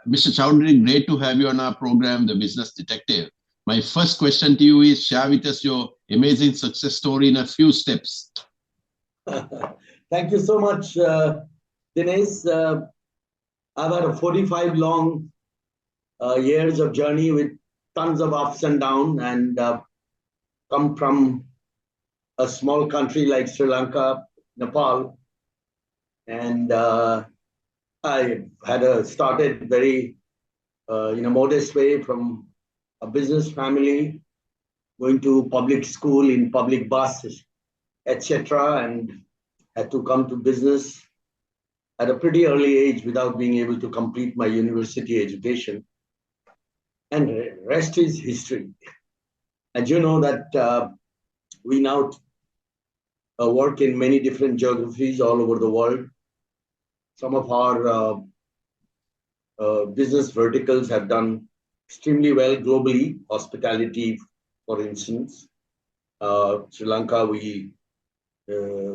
Mr. Chowdhury, great to have you on our program, The Business Detective. My first question to you is, share with us your amazing success story in a few steps. Thank you so much, Dinesh. I've had a 45 long years of journey with tons of ups and downs, and come from a small country like Sri Lanka, Nepal, and I had started very in a modest way from a business family, going to public school in public buses, etc., and had to come to business at a pretty early age without being able to complete my university education. And rest is history. And you know that we now work in many different geographies all over the world. Some of our business verticals have done extremely well globally. Hospitality, for instance, Sri Lanka,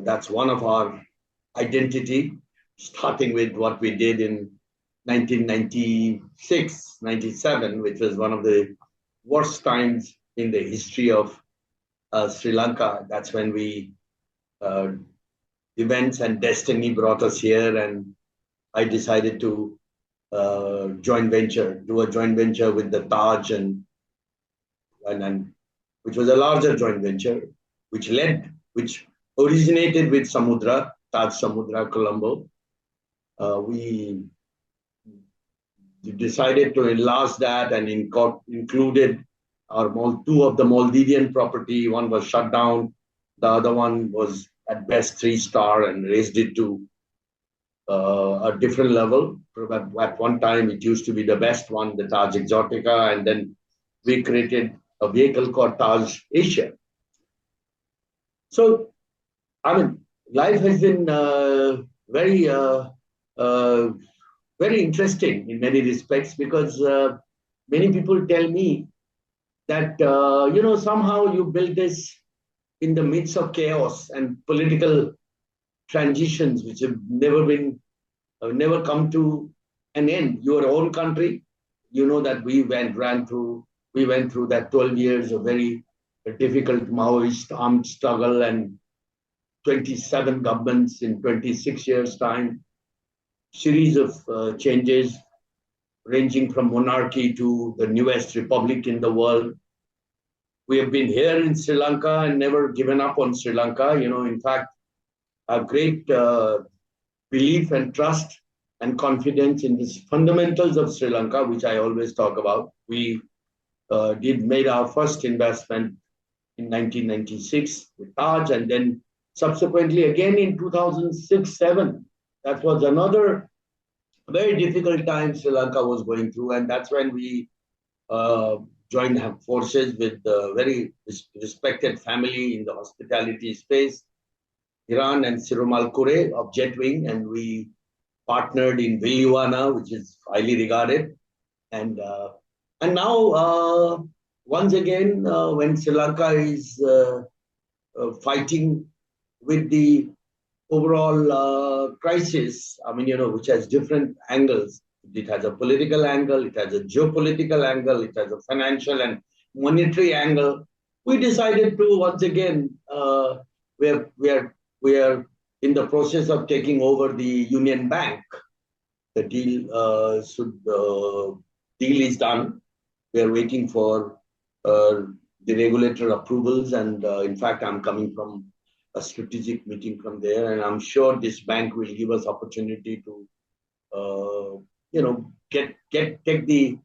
that's one of our identity, starting with what we did in 1996, 97, which was one of the worst times in the history of Sri Lanka. That's when events and destiny brought us here, and I decided to do a joint venture with the Taj, and which was a larger joint venture, which originated with Samudra, Taj Samudra, Colombo. We decided to enlarge that and included two of the Maldivian property. One was shut down. The other one was at best 3-star, and raised it to a different level. At one time, it used to be the best one, the Taj Exotica, and then we created a vehicle called Taj Asia. So, I mean, life has been very interesting in many respects, because many people tell me that, somehow you build this in the midst of chaos and political transitions, which have never come to an end. Your own country, you know that we went through that 12 years of very difficult Maoist armed struggle, and 27 governments in 26 years' time, series of changes ranging from monarchy to the newest republic in the world. We have been here in Sri Lanka and never given up on Sri Lanka. In fact, I have great belief and trust and confidence in the fundamentals of Sri Lanka, which I always talk about. We made our first investment in 1996 with Taj, and then subsequently again in 2006-07. That was another very difficult time Sri Lanka was going through, and that's when we joined forces with a very respected family in the hospitality space, Hiran and Sirumal Kure of Jetwing, and we partnered in Viliwana, which is highly regarded. And now, once again, when Sri Lanka is fighting with the overall crisis, which has different angles. It has a political angle, it has a geopolitical angle, it has a financial and monetary angle. We decided to once again, we are in the process of taking over the Union Bank. The deal is done. We are waiting for the regulator approvals, and in fact, I'm coming from a strategic meeting from there, and I'm sure this bank will give us opportunity to, take the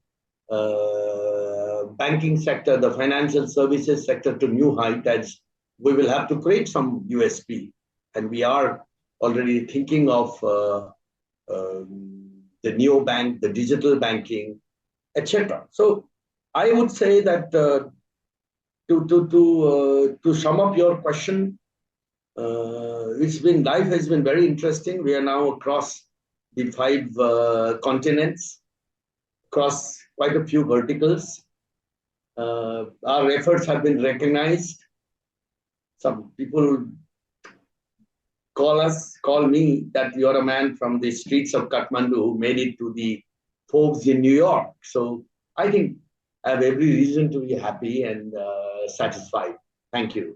banking sector, the financial services sector to new height, as we will have to create some USP, and we are already thinking of the neobank, the digital banking, etc. So I would say that to sum up your question, life has been very interesting. We are now across the 5 continents, across quite a few verticals. Our efforts have been recognized. Some people call me that you're a man from the streets of Kathmandu who made it to the folks in New York. So I think I have every reason to be happy and satisfied. Thank you.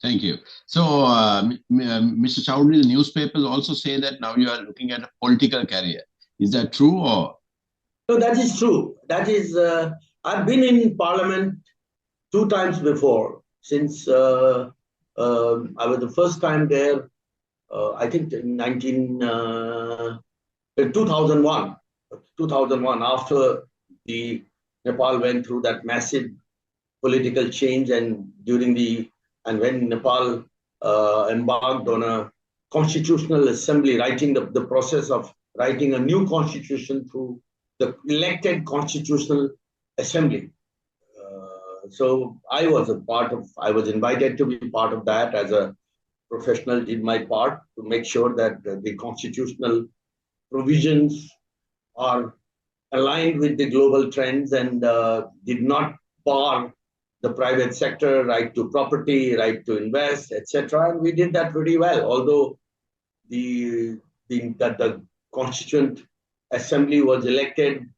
Thank you. So, Mr. Chaudhary, the newspapers also say that now you are looking at a political career. Is that true or? No, that is true. That is, I've been in Parliament 2 times before, since I was the first time there, I think in 2001. 2001, after the Nepal went through that massive political change, and when Nepal embarked on a constitutional assembly, writing the process of writing a new constitution through the elected constitutional assembly. So I was invited to be part of that as a professional, did my part to make sure that the constitutional provisions are aligned with the global trends and did not bar the private sector, right to property, right to invest, etc. And we did that pretty well, although the Constituent Assembly was elected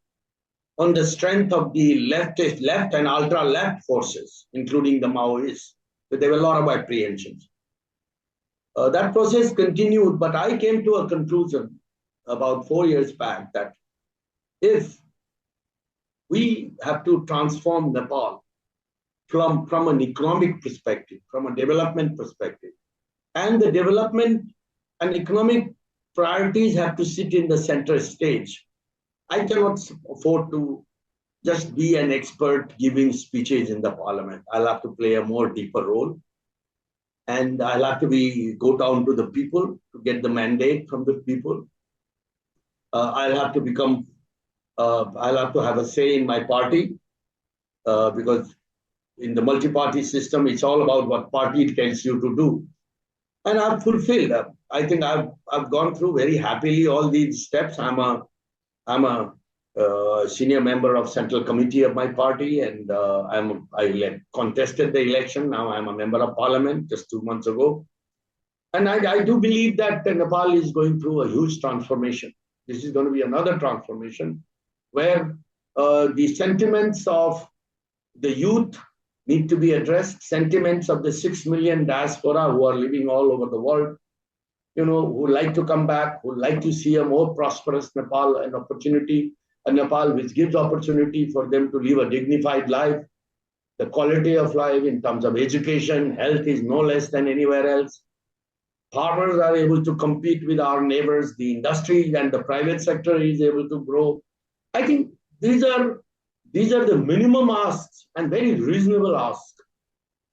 on the strength of the left and ultra-left forces, including the Maoists. But there were a lot of apprehensions. That process continued, but I came to a conclusion about 4 years back that if we have to transform Nepal from an economic perspective, from a development perspective, and the development and economic priorities have to sit in the center stage, I cannot afford to just be an expert giving speeches in the parliament. I'll have to play a more deeper role. And I'll have to go down to the people to get the mandate from the people. I'll have to have a say in my party because in the multi-party system, it's all about what party tells you to do. And I've fulfilled. I think I've gone through very happily all these steps. I'm a senior member of Central Committee of my party, and I contested the election. Now I'm a member of Parliament just 2 months ago. And I do believe that Nepal is going through a huge transformation. This is going to be another transformation where the sentiments of the youth need to be addressed, sentiments of the 6 million diaspora who are living all over the world, who like to come back, who like to see a more prosperous Nepal, a Nepal which gives opportunity for them to live a dignified life. The quality of life in terms of education, health is no less than anywhere else. Farmers are able to compete with our neighbors. The industry and the private sector is able to grow. I think these are the minimum asks and very reasonable asks.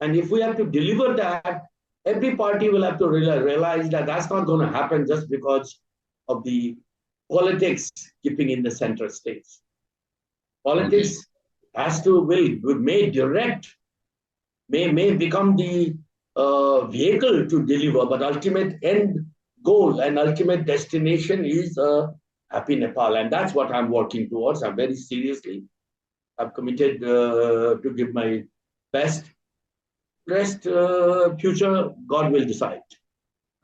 And if we have to deliver that, every party will have to realize that that's not going to happen just because of the politics keeping in the center stage. Politics may become the vehicle to deliver, but ultimate end goal and ultimate destination is a happy Nepal. And that's what I'm working towards. I'm very seriously. I've committed to give my best. Rest, future, God will decide.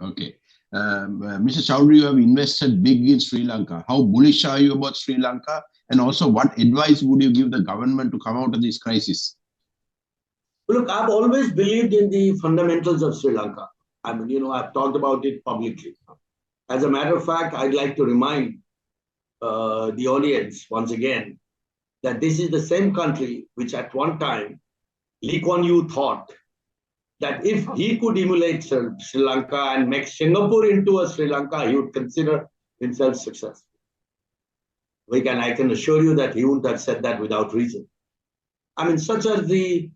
Okay. Mr. Chaudhary, you have invested big in Sri Lanka. How bullish are you about Sri Lanka? And also, what advice would you give the government to come out of this crisis? Look, I've always believed in the fundamentals of Sri Lanka. I mean, I've talked about it publicly. As a matter of fact, I'd like to remind the audience once again that this is the same country which at one time Lee Kuan Yew thought that if he could emulate Sri Lanka and make Singapore into a Sri Lanka, he would consider himself successful. I can assure you that he wouldn't have said that without reason. I mean, such as the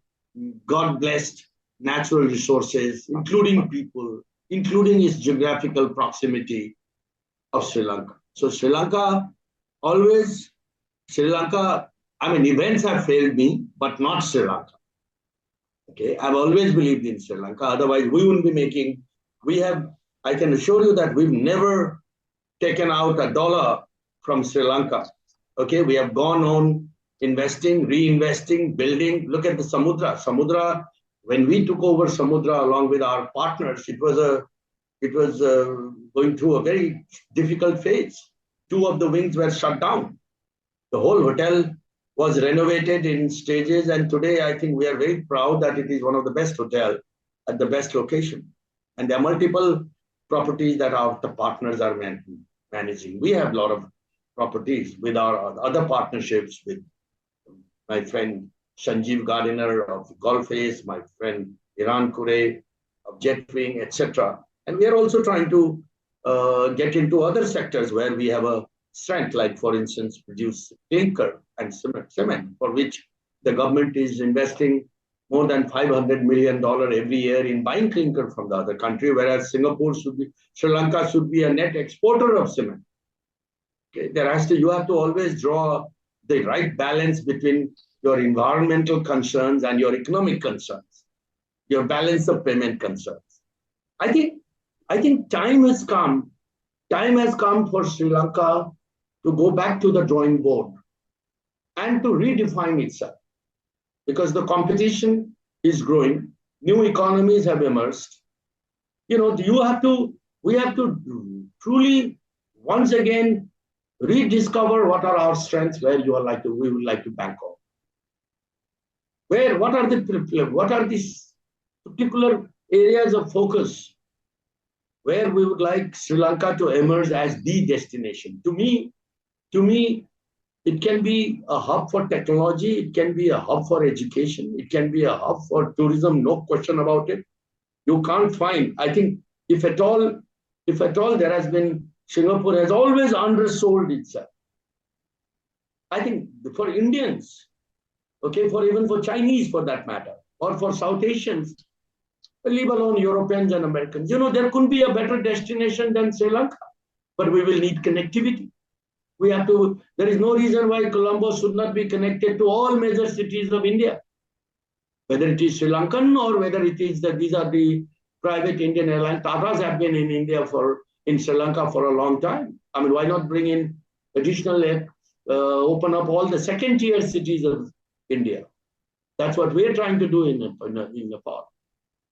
God-blessed natural resources, including people, including its geographical proximity of Sri Lanka. So events have failed me, but not Sri Lanka. Okay, I've always believed in Sri Lanka. Otherwise, we wouldn't be making. I can assure you that we've never taken out $1 from Sri Lanka. Okay, we have gone on investing, reinvesting, building. Look at the Samudra. When we took over Samudra along with our partners, it was going through a very difficult phase. 2 of the wings were shut down. The whole hotel was renovated in stages, and today I think we are very proud that it is one of the best hotels at the best location. And there are multiple properties that the partners are managing. We have a lot of properties with our other partnerships with my friend Sanjeev Gardiner of Golf Ace, my friend Iran Kure of Jetwing, etc. And we are also trying to get into other sectors where we have a strength, like, for instance, produce clinker and cement, for which the government is investing more than $500 million every year in buying clinker from the other country, whereas Sri Lanka should be a net exporter of cement. Okay? You have to always draw the right balance between your environmental concerns and your economic concerns, your balance of payment concerns. I think time has come for Sri Lanka to go back to the drawing board and to redefine itself, because the competition is growing, new economies have emerged. We have to truly once again rediscover what are our strengths, where we would like to bank on. What are these particular areas of focus where we would like Sri Lanka to emerge as the destination? To me, it can be a hub for technology, it can be a hub for education, it can be a hub for tourism, no question about it. You can't find, I think, if at all there has been, Singapore has always undersold itself. I think for Indians, okay, even for Chinese for that matter, or for South Asians, leave alone Europeans and Americans. There couldn't be a better destination than Sri Lanka, but we will need connectivity. There is no reason why Colombo should not be connected to all major cities of India, whether it is Sri Lankan or whether it is these are the private Indian airlines. Tatas have been in Sri Lanka for a long time. I mean, why not bring in additional open up all the second-tier cities of India? That's what we're trying to do in Nepal.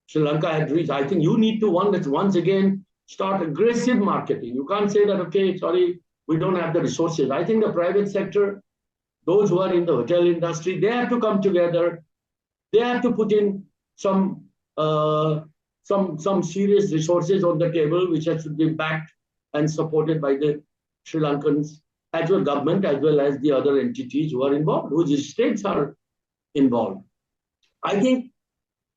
Sri Lanka had reached. I think you need to once again start aggressive marketing. You can't say that, okay, sorry, we don't have the resources. I think the private sector, those who are in the hotel industry, they have to come together. They have to put in some serious resources on the table, which has to be backed and supported by the Sri Lankans, as well government, as well as the other entities who are involved, whose states are involved. I think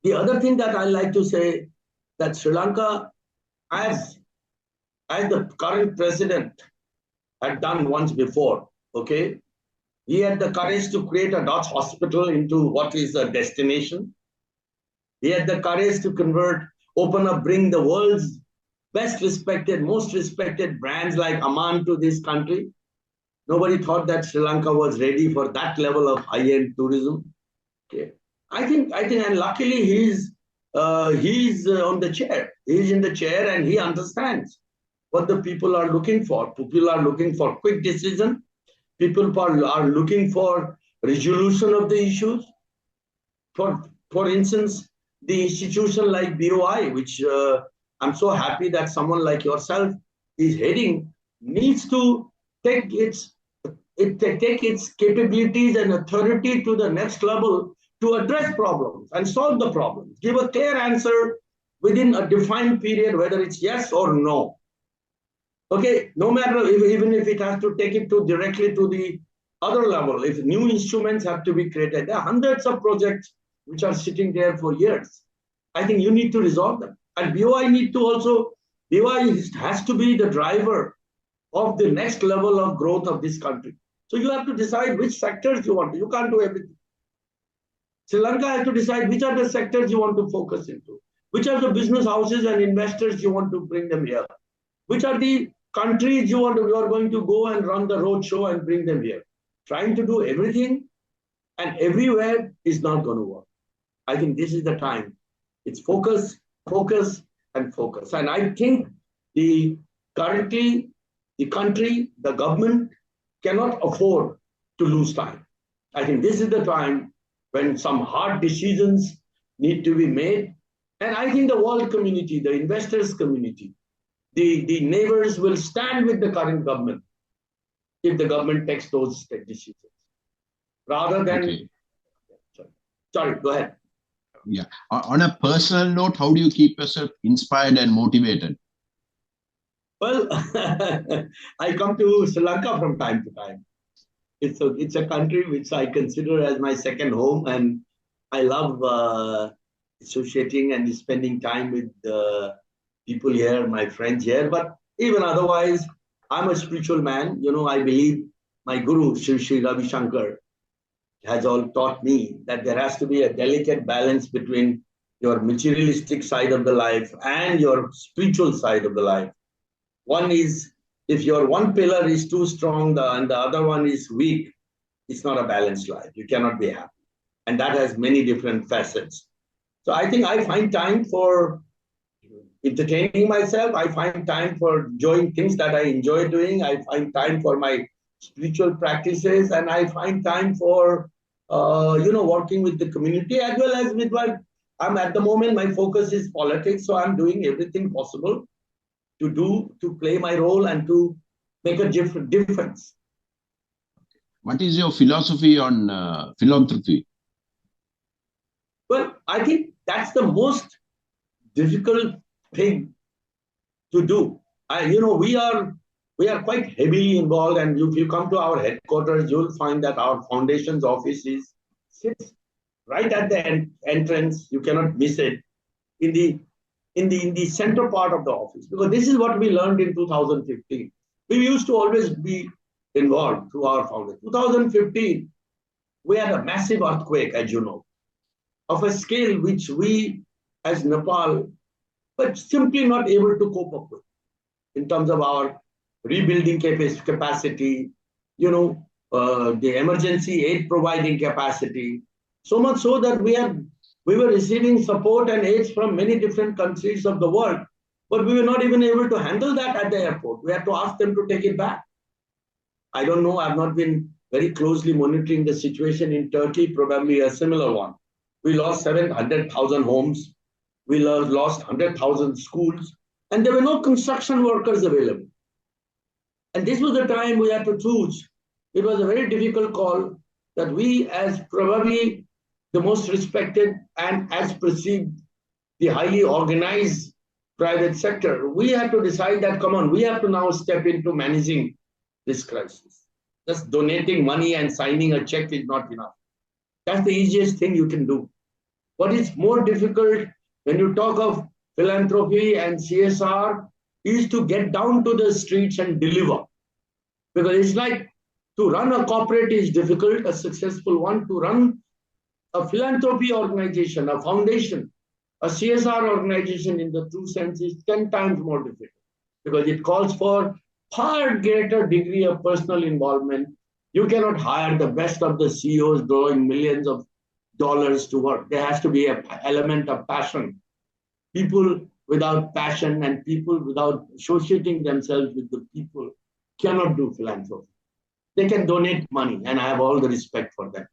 the other thing that I like to say, that Sri Lanka, as the current president had done once before, okay? He had the courage to create a Dutch hospital into what is a destination. He had the courage to bring the world's best respected, most respected brands like Aman to this country. Nobody thought that Sri Lanka was ready for that level of high-end tourism. Okay. I think, and luckily he's on the chair. He's in the chair and he understands what the people are looking for. People are looking for quick decision. People are looking for resolution of the issues. For instance, the institution like BOI, which I'm so happy that someone like yourself is heading, needs to take its capabilities and authority to the next level to address problems and solve the problems. Give a clear answer within a defined period, whether it's yes or no. Okay, no matter even if it has to take it directly to the other level, if new instruments have to be created, there are hundreds of projects which are sitting there for years. I think you need to resolve them. And BOI has to be the driver of the next level of growth of this country. So you have to decide which sectors you want. You can't do everything. Sri Lanka has to decide which are the sectors you want to focus into, which are the business houses and investors you want to bring them here, which are the countries you are going to go and run the road show and bring them here. Trying to do everything and everywhere is not going to work. I think this is the time. It's focus, focus, and focus. And I think currently the country, the government cannot afford to lose time. I think this is the time when some hard decisions need to be made. And I think the world community, the investors community, the neighbors will stand with the current government if the government takes those decisions. Rather than, Okay. sorry, go ahead. Yeah. On a personal note, how do you keep yourself inspired and motivated? Well, I come to Sri Lanka from time to time. It's a country which I consider as my second home, and I love associating and spending time with people here, my friends here. But even otherwise, I'm a spiritual man. You know, I believe my guru, Sri Ravi Shankar, has all taught me that there has to be a delicate balance between your materialistic side of the life and your spiritual side of the life. One is, if your one pillar is too strong and the other one is weak, it's not a balanced life. You cannot be happy. And that has many different facets. So I think I find time for entertaining myself. I find time for enjoying things that I enjoy doing. I find time for my spiritual practices, and I find time for working with the community as well as with my. I'm at the moment, my focus is politics, so I'm doing everything possible to play my role and to make a difference. What is your philosophy on philanthropy? Well, I think that's the most difficult thing to do. We are quite heavily involved, and if you come to our headquarters, you'll find that our foundation's office sits right at the entrance. You cannot miss it in the center part of the office, because this is what we learned in 2015. We used to always be involved through our foundation. 2015, we had a massive earthquake, as you know, of a scale which we, as Nepal, were simply not able to cope up with in terms of our rebuilding capacity, the emergency aid providing capacity. So much so that we were receiving support and aids from many different countries of the world, but we were not even able to handle that at the airport. We had to ask them to take it back. I don't know, I've not been very closely monitoring the situation in Turkey, probably a similar one. We lost 700,000 homes. We lost 100,000 schools, and there were no construction workers available. And this was the time we had to choose. It was a very difficult call that we, as probably the most respected and as perceived the highly organized private sector, we had to decide that, come on, we have to now step into managing this crisis. Just donating money and signing a check is not enough. That's the easiest thing you can do. What is more difficult when you talk of philanthropy and CSR is to get down to the streets and deliver. Because it's like, to run a corporate is difficult, a successful one. To run a philanthropy organization, a foundation, a CSR organization in the true sense is 10 times more difficult, because it calls for far greater degree of personal involvement. You cannot hire the best of the CEOs drawing millions of dollars to work. There has to be an element of passion. People without passion and people without associating themselves with the people cannot do philanthropy. They can donate money, and I have all the respect for them.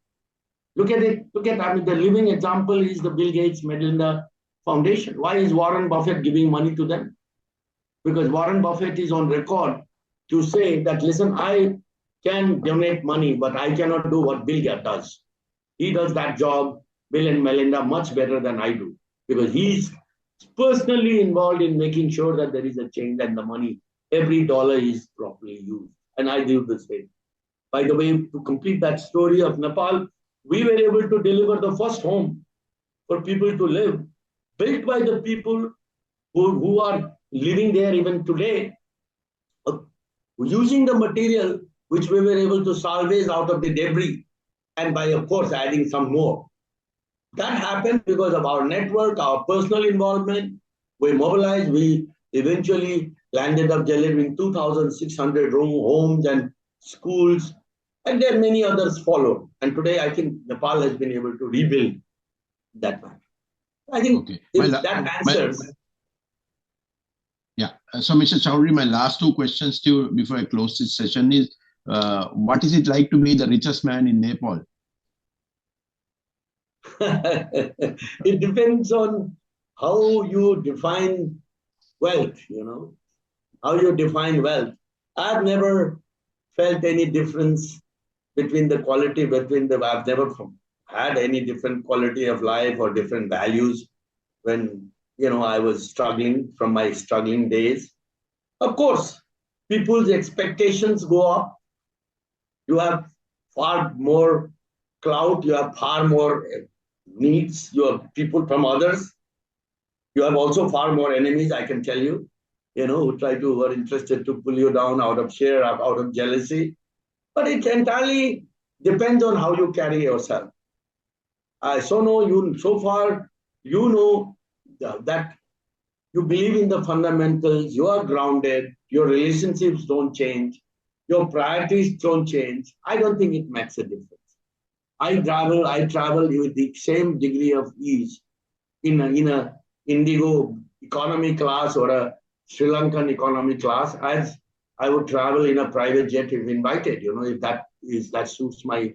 Look at it. The living example is the Bill Gates Melinda Foundation. Why is Warren Buffett giving money to them? Because Warren Buffett is on record to say that, listen, I can donate money, but I cannot do what Bill Gates does. He does that job, Bill and Melinda, much better than I do, because he's personally involved in making sure that there is a change and the money, every dollar is properly used. And I do the same. By the way, to complete that story of Nepal, we were able to deliver the first home for people to live, built by the people who are living there even today, using the material which we were able to salvage out of the debris, and by, of course, adding some more. That happened because of our network, our personal involvement. We mobilized. We eventually landed up delivering 2,600 homes and schools, and then many others followed. And today, I think Nepal has been able to rebuild that matter. I think that answers. Yeah. So, Mr. Chaudhary, my last two questions to you before I close this session is, what is it like to be the richest man in Nepal? It depends on how you define wealth, how you define wealth. I've never felt any difference between the quality, I've never had any different quality of life or different values when, I was struggling from my struggling days. Of course, people's expectations go up. You have far more clout, you have far more needs, you have people from others. You have also far more enemies, I can tell you, who are interested to pull you down out of fear, out of jealousy. But it entirely depends on how you carry yourself. So far, that you believe in the fundamentals, you are grounded, your relationships don't change, your priorities don't change. I don't think it makes a difference. I travel with the same degree of ease in a Indigo economy class or a Sri Lankan economy class as I would travel in a private jet if invited. If that suits my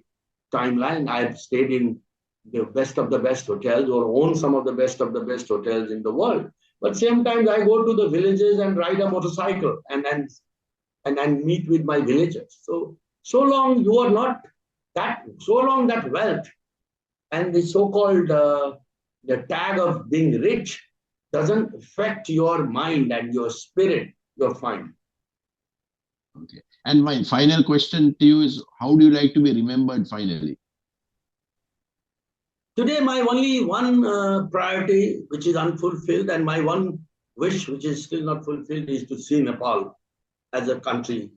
timeline. I've stayed in the best of the best hotels or own some of the best hotels in the world. But sometimes I go to the villages and ride a motorcycle and meet with my villagers. So long you are not so long that wealth and the so-called the tag of being rich doesn't affect your mind and your spirit, you're fine. Okay. And my final question to you is, how do you like to be remembered finally? Today, my only one priority, which is unfulfilled, and my one wish, which is still not fulfilled, is to see Nepal as a country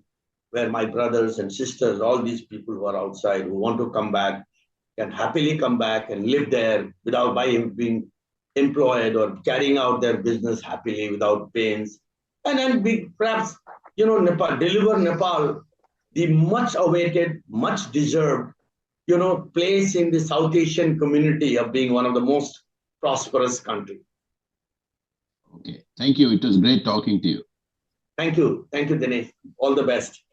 where my brothers and sisters, all these people who are outside, who want to come back, can happily come back and live there without being employed or carrying out their business happily without pains. And then perhaps, deliver Nepal the much awaited, much deserved, place in the South Asian community of being one of the most prosperous countries. Okay. Thank you. It was great talking to you. Thank you. Thank you, Dinesh. All the best.